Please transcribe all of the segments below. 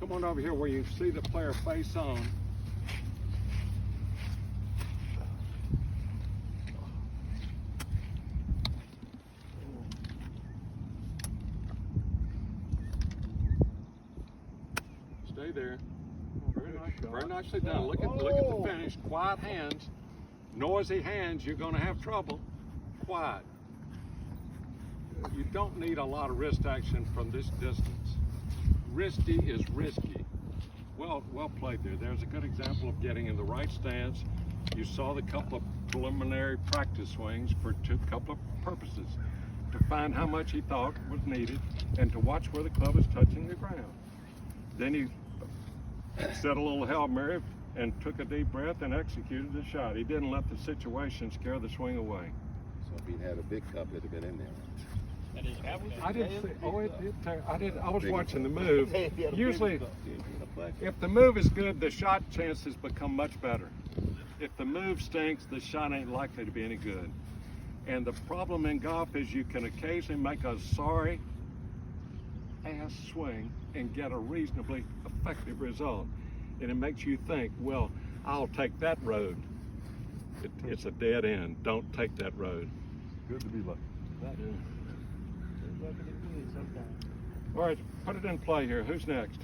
come on over here where you see the player face on. Stay there. Very nicely done. Look at the finish. Quiet hands. Noisy hands, you're going to have trouble. Quiet. You don't need a lot of wrist action from this distance. Risky is risky. Well played there. There's a good example of getting in the right stance. You saw the couple of preliminary practice swings for a couple of purposes. To find how much he thought was needed and to watch where the club is touching the ground. Then he said a little Hail Mary and took a deep breath and executed the shot. He didn't let the situation scare the swing away. So if he'd had a big cup, it'd have been in there. I didn't see. Oh, it did. I was watching the move. Usually, if the move is good, the shot chances become much better. If the move stinks, the shot ain't likely to be any good. And the problem in golf is you can occasionally make a sorry ass swing and get a reasonably effective result. And it makes you think, well, I'll take that road. It's a dead end. Don't take that road. Good to be lucky. All right, put it in play here. Who's next?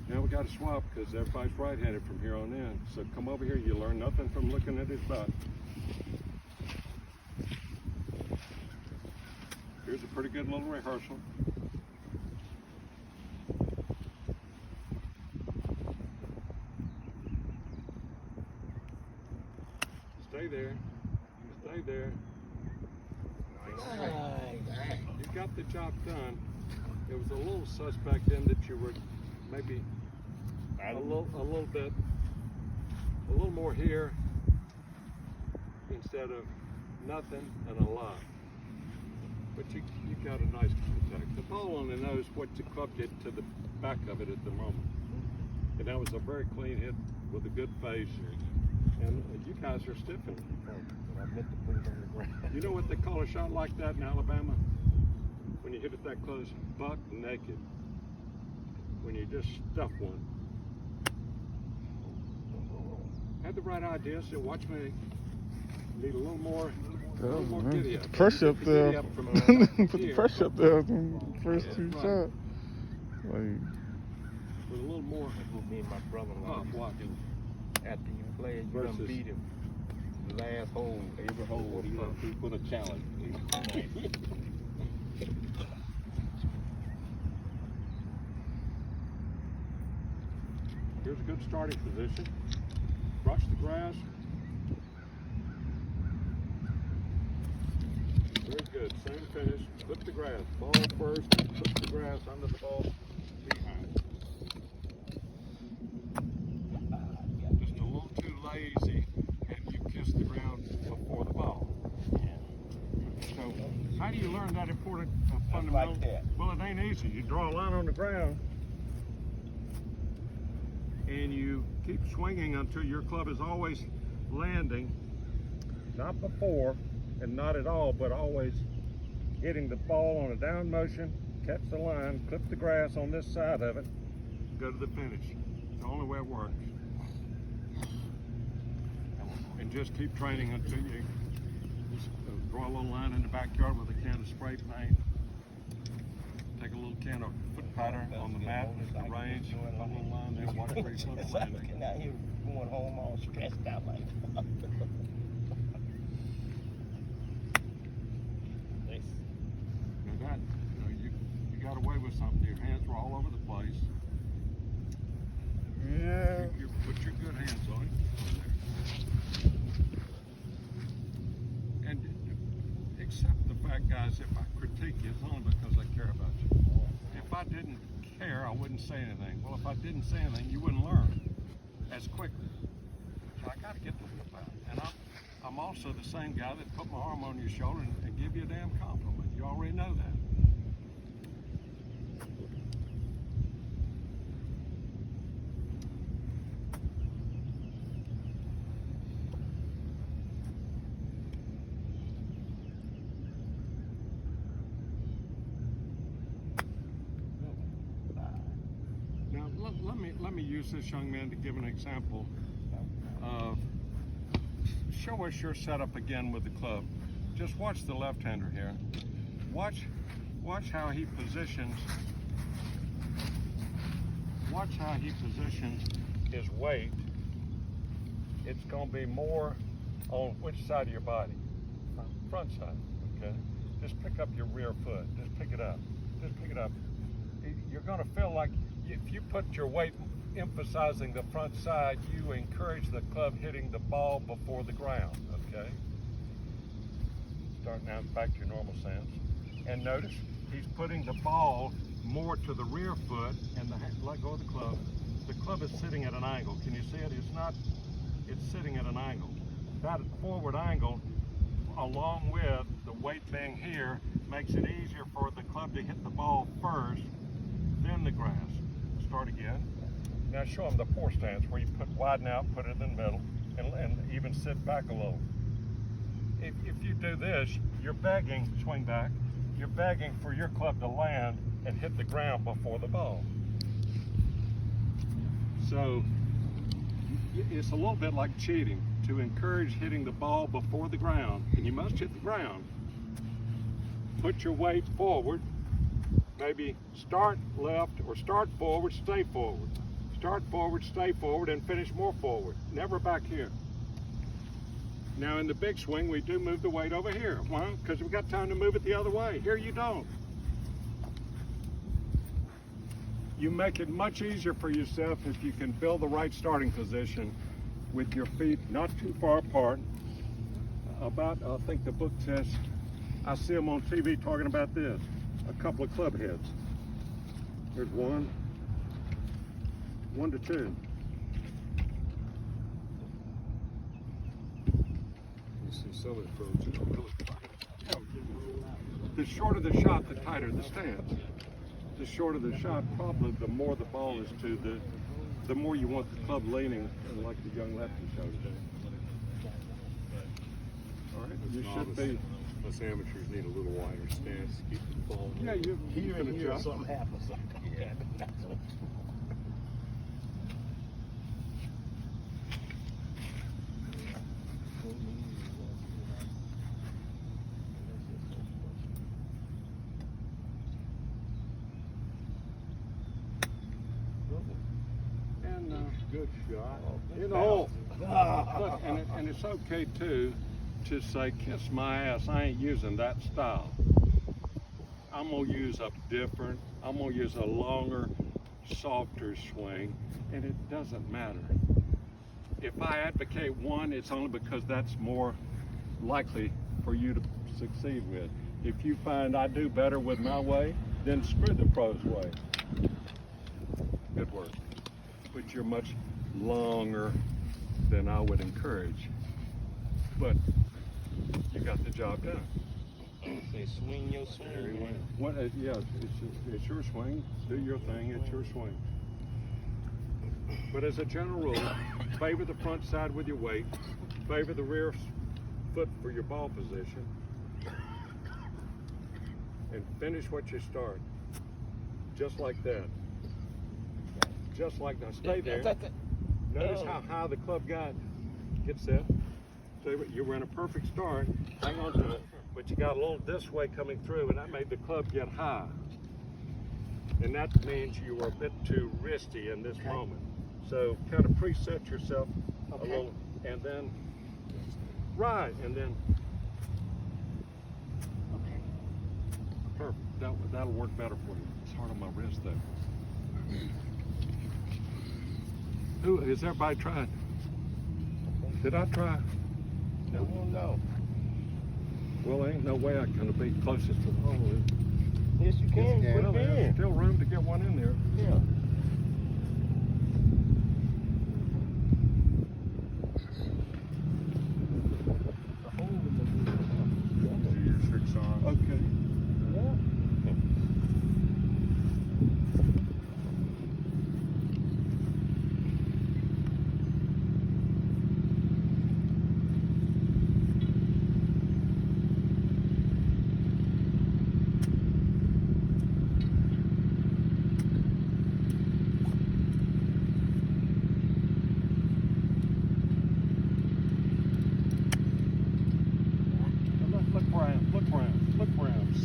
Now we got to swap because everybody's right-handed from here on in. So come over here. You learn nothing from looking at his butt. Here's a pretty good little rehearsal. Stay there. Stay there. You got the job done. It was a little suspect in that you were maybe a little more here instead of nothing and a lot. But you got a nice contact. The ball only knows what the club did to the back of it at the moment. And that was a very clean hit with a good face. And you guys are stiffing. You know what they call a shot like that in Alabama? When you hit it that close, buck naked. When you just stuff one. Had the right idea, so watch me. Need a little more giddy up. Pressure up there. Giddy up from Put the pressure up there on the first two shots. Like, with a little more. Me and my brother-in-law walking. after you play, you done beat him. The last hole, every hole, he put a challenge. Here's a good starting position. Brush the grass. Very good. Same finish. Clip the grass. Ball first. Clip the grass under the ball behind. Just a little too lazy, and you kiss the ground before the ball. So, how do you learn that important fundamental? Like that. Well, it ain't easy. You draw a line on the ground, and you keep swinging until your club is always landing, not before and not at all, but always hitting the ball on a down motion, catch the line, clip the grass on this side of it, go to the finish. It's the only way it works. And just keep training until you just draw a little line in the backyard with a can of spray paint. Take a little can of foot powder on the mat, the range, put a little line there, watch where your club's landing. Now here going home all stressed out like Now that, you got away with something. Your hands were all over the place. yeah. You put your good hands on it. And accept the fact, guys, if I critique you, it's only because I care about you. If I didn't care, I wouldn't say anything. Well, if I didn't say anything, you wouldn't learn as quickly. So I got to get the whip out. And I'm also the same guy that put my arm on your shoulder and give you a damn compliment. You already know that. let me use this young man to give an example. Show us your setup again with the club. Just watch the left-hander here. Watch how he positions. Watch how he positions his weight. It's going to be more on which side of your body? Front side. Okay. Just pick up your rear foot. Just pick it up. Just pick it up. You're going to feel like if you put your weight emphasizing the front side, you encourage the club hitting the ball before the ground, okay? Start now back to your normal stance. And notice he's putting the ball more to the rear foot and let go of the club. The club is sitting at an angle. Can you see it? It's sitting at an angle. That forward angle, along with the weight being here, makes it easier for the club to hit the ball first, then the grass. Start again. Now show them the poor stance where you widen out, put it in the middle, and even sit back a little. If you do this, you're begging, swing back, you're begging for your club to land and hit the ground before the ball. So it's a little bit like cheating to encourage hitting the ball before the ground, and you must hit the ground. Put your weight forward, maybe start left or start forward, stay forward. Start forward, stay forward, and finish more forward. Never back here. Now in the big swing, we do move the weight over here. Why? Because we've got time to move it the other way. Here you don't. You make it much easier for yourself if you can build the right starting position with your feet not too far apart. I think the book says, I see them on TV talking about this, a couple of club heads. There's one to two. You see some of the pros, you know, really The shorter the shot, the tighter the stance. The shorter the shot, probably the more the ball is to the more you want the club leaning, and like the young lefty showed. All right, you should be. Us amateurs need a little wider stance to keep the ball. Yeah, you can adjust. Something happens. Yeah. And Good shot. in the hole. Look, and it's okay too to say, kiss my ass, I ain't using that style. I'm gonna use I'm gonna use a longer, softer swing, and it doesn't matter. If I advocate one, it's only because that's more likely for you to succeed with. If you find I do better with my way, then screw the pro's way. Good work. But you're much longer than I would encourage. But you got the job done. Say swing your swing. What? Yeah, it's your swing. Do your thing. It's your swing. But as a general rule, favor the front side with your weight. Favor the rear foot for your ball position. And finish what you start. Just like that. Just like that. Stay there. Notice how high the club got. Get set. You were in a perfect start. Hang on to it. But you got a little this way coming through, and that made the club get high. And that means you were a bit too wristy in this moment. So kind of preset yourself a little, and then right, and then perfect. That'll work better for you. It's hard on my wrist though. Who has everybody tried? Did I try? No. Well, ain't no way I can be closest to the hole. Yes, you can. Yes, you can. Well, Put it there's in. still room to get one in there. Yeah. Okay.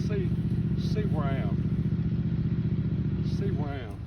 see where I am. See where I am.